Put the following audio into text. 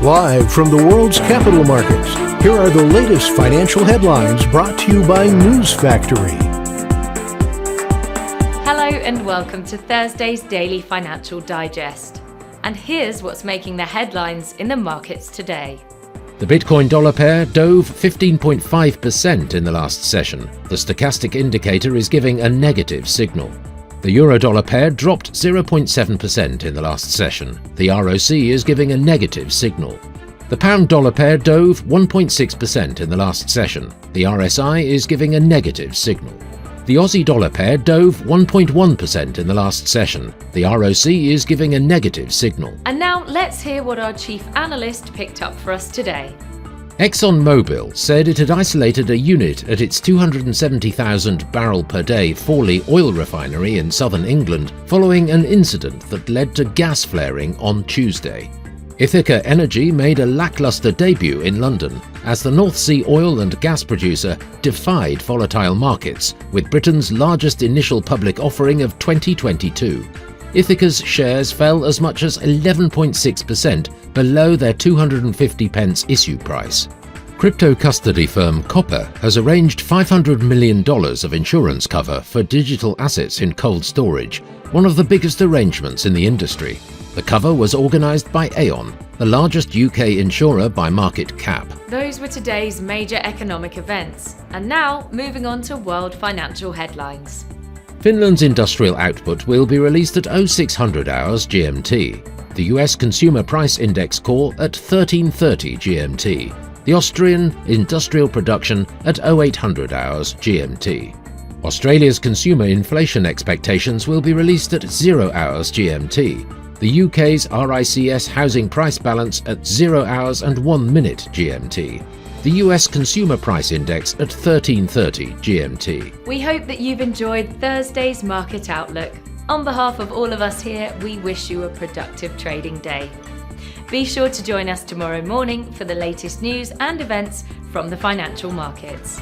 Live from the world's capital markets, here are the latest financial headlines brought to you by News Factory. Hello and welcome to Thursday's Daily Financial Digest. And here's what's making the headlines in the markets today. The Bitcoin dollar pair dove 15.5% in the last session. The stochastic indicator is giving a negative signal. The euro-dollar pair dropped 0.7% in the last session. The ROC is giving a negative signal. The pound-dollar pair dove 1.6% in the last session. The RSI is giving a negative signal. The Aussie-dollar pair dove 1.1% in the last session. The ROC is giving a negative signal. And now let's hear what our chief analyst picked up for us today. ExxonMobil said it had isolated a unit at its 270,000 barrel per day Fawley oil refinery in southern England following an incident that led to gas flaring on Tuesday. Ithaca Energy made a lackluster debut in London as the North Sea oil and gas producer defied volatile markets with Britain's largest initial public offering of 2022. Ithaca's shares fell as much as 11.6% below their 250 pence issue price. Crypto custody firm Copper has arranged $500 million of insurance cover for digital assets in cold storage, one of the biggest arrangements in the industry. The cover was organised by Aon, the largest UK insurer by market cap. Those were today's major economic events. And now, moving on to world financial headlines. Finland's industrial output will be released at 0600 hours GMT. The US Consumer Price Index core at 1330 GMT. The Austrian industrial production at 0800 hours GMT. Australia's consumer inflation expectations will be released at 0 hours GMT. The UK's RICS housing price balance at 0 hours and 1 minute GMT. The US Consumer Price Index at 1330 GMT. We hope that you've enjoyed Thursday's Market Outlook. On behalf of all of us here, we wish you a productive trading day. Be sure to join us tomorrow morning for the latest news and events from the financial markets.